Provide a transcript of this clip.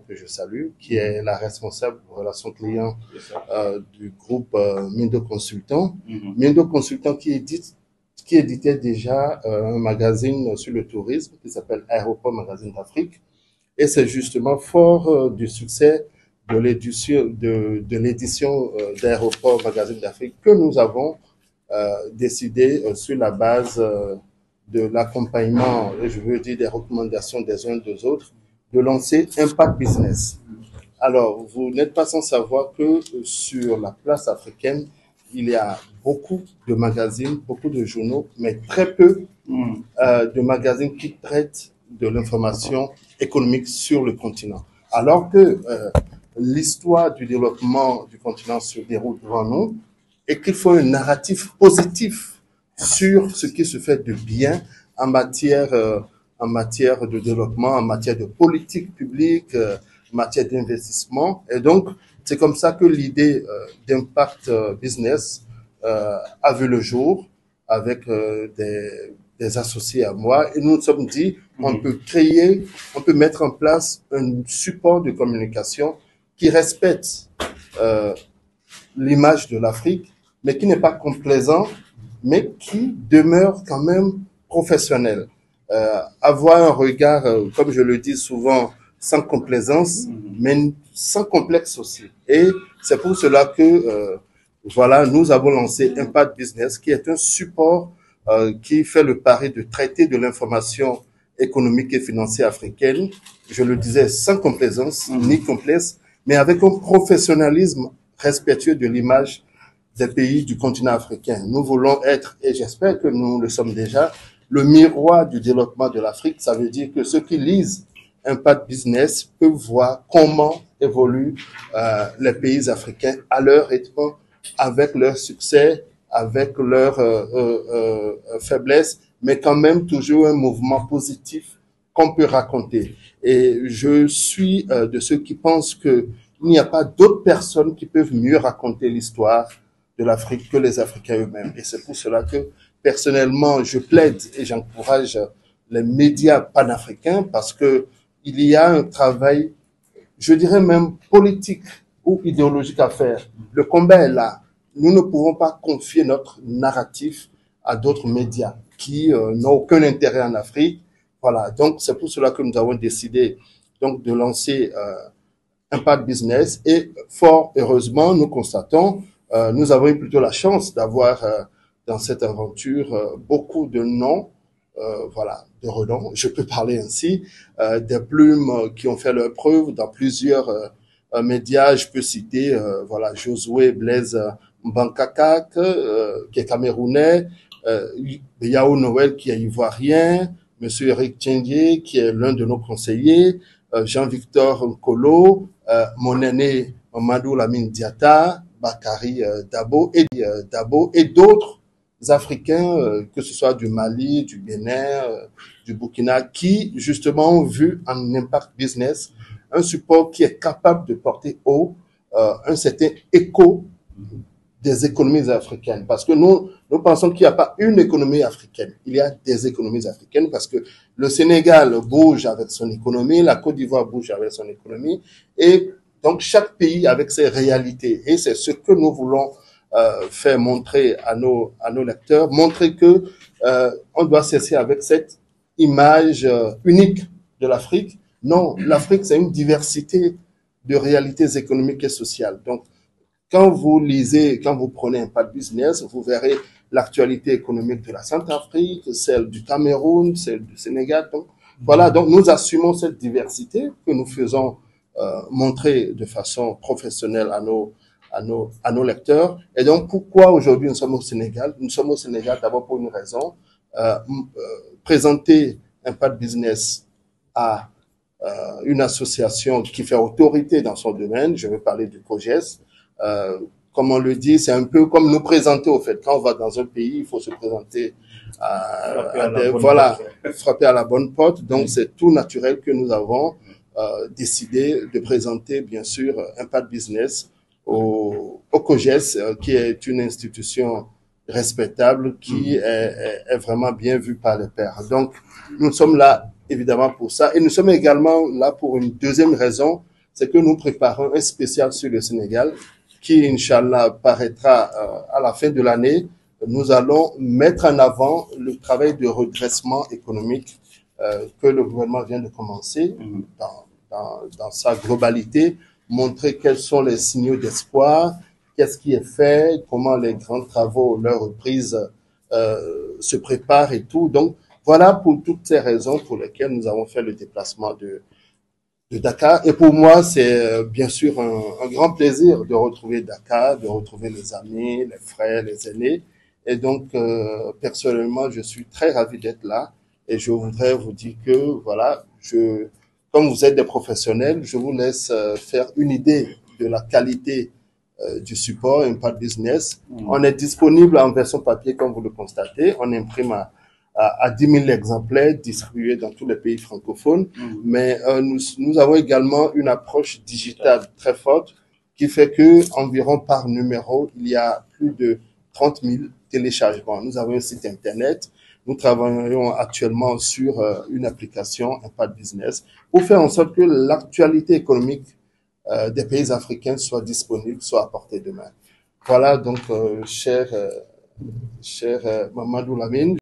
que je salue, qui est la responsable de relations clients du groupe Mindo Consultant. Mindo Consultant qui éditait déjà un magazine sur le tourisme qui s'appelle Aéroport Magazine d'Afrique. Et c'est justement fort du succès de l'édition d'Aéroport Magazine d'Afrique que nous avons décidé sur la base de l'accompagnement, je veux dire des recommandations des uns des autres, de lancer Impact Business. Alors, vous n'êtes pas sans savoir que sur la place africaine, il y a beaucoup de magazines, beaucoup de journaux, mais très peu de magazines qui traitent de l'information économique sur le continent. Alors que l'histoire du développement du continent se déroule devant nous et qu'il faut un narratif positif sur ce qui se fait de bien en matière de développement, en matière de politique publique, en matière d'investissement. Et donc, c'est comme ça que l'idée d'Impact Business a vu le jour avec des associés à moi. Et nous nous sommes dit, on peut mettre en place un support de communication qui respecte l'image de l'Afrique, mais qui n'est pas complaisant, mais qui demeure quand même professionnel. Avoir un regard, comme je le dis souvent, sans complaisance, mais sans complexe aussi. Et c'est pour cela que, voilà, nous avons lancé Impact Business, qui est un support qui fait le pari de traiter de l'information économique et financière africaine, je le disais, sans complaisance ni complexe, mais avec un professionnalisme respectueux de l'image des pays du continent africain. Nous voulons être, et j'espère que nous le sommes déjà, le miroir du développement de l'Afrique. Ça veut dire que ceux qui lisent Impact Business peuvent voir comment évoluent les pays africains à leur rythme, avec leur succès, avec leur faiblesse, mais quand même toujours un mouvement positif qu'on peut raconter. Et je suis de ceux qui pensent que il n'y a pas d'autres personnes qui peuvent mieux raconter l'histoire de l'Afrique que les Africains eux-mêmes. Et c'est pour cela que, personnellement, je plaide et j'encourage les médias panafricains parce que il y a un travail, je dirais même politique ou idéologique à faire. Le combat est là. Nous ne pouvons pas confier notre narratif à d'autres médias qui n'ont aucun intérêt en Afrique. Voilà. Donc, c'est pour cela que nous avons décidé donc de lancer Impact Business et fort heureusement, nous constatons, nous avons eu plutôt la chance d'avoir dans cette aventure beaucoup de noms, voilà, de renom, je peux parler ainsi, des plumes qui ont fait leur preuve dans plusieurs médias. Je peux citer, voilà, Josué Blaise Mbankakak, qui est camerounais, Yao Noël qui est ivoirien, Monsieur Eric Tchendier qui est l'un de nos conseillers, Jean-Victor Nkolo, mon aîné Mamadou Lamine Diatta, Bakary Dabo et d'autres Africains, que ce soit du Mali, du Bénin, du Burkina, qui justement ont vu en Impact Business un support qui est capable de porter haut un certain écho des économies africaines. Parce que nous pensons qu'il n'y a pas une économie africaine. Il y a des économies africaines parce que le Sénégal bouge avec son économie, la Côte d'Ivoire bouge avec son économie, et donc chaque pays avec ses réalités. Et c'est ce que nous voulons faire montrer à nos lecteurs, montrer que on doit cesser avec cette image unique de l'Afrique. Non, l'Afrique, c'est une diversité de réalités économiques et sociales. Donc, quand vous lisez, quand vous prenez Impact Business, vous verrez l'actualité économique de la Centrafrique, celle du Cameroun, celle du Sénégal. Donc, voilà, donc nous assumons cette diversité que nous faisons montrer de façon professionnelle à nos lecteurs. Et donc, pourquoi aujourd'hui nous sommes au Sénégal? Nous sommes au Sénégal d'abord pour une raison, présenter Impact Business à une association qui fait autorité dans son domaine. Je veux parler du COGES. Comme on le dit, c'est un peu comme nous présenter au fait. Quand on va dans un pays, il faut se présenter frapper à la bonne porte. Donc, c'est tout naturel que nous avons décidé de présenter, bien sûr, Impact Business au COGES, qui est une institution respectable, qui est vraiment bien vue par les pairs. Donc, nous sommes là, évidemment, pour ça. Et nous sommes également là pour une deuxième raison, c'est que nous préparons un spécial sur le Sénégal qui, Inch'Allah, paraîtra à la fin de l'année. Nous allons mettre en avant le travail de redressement économique que le gouvernement vient de commencer dans sa globalité, montrer quels sont les signaux d'espoir, qu'est-ce qui est fait, comment les grands travaux, leur reprise se préparent et tout. Donc, voilà pour toutes ces raisons pour lesquelles nous avons fait le déplacement de Dakar. Et pour moi, c'est bien sûr un grand plaisir de retrouver Dakar, de retrouver les amis, les frères, les aînés. Et donc, personnellement, je suis très ravi d'être là. Et je voudrais vous dire que, voilà, comme vous êtes des professionnels, je vous laisse faire une idée de la qualité du support Impact Business. On est disponible en version papier, comme vous le constatez. On imprime à 10 000 exemplaires distribués dans tous les pays francophones. Mais nous avons également une approche digitale très forte qui fait que environ par numéro, il y a plus de 30 000 téléchargements. Nous avons un site internet. Nous travaillons actuellement sur une application Impact Business pour faire en sorte que l'actualité économique des pays africains soit disponible, soit à portée de main. Voilà donc, cher Mamadou Lamine.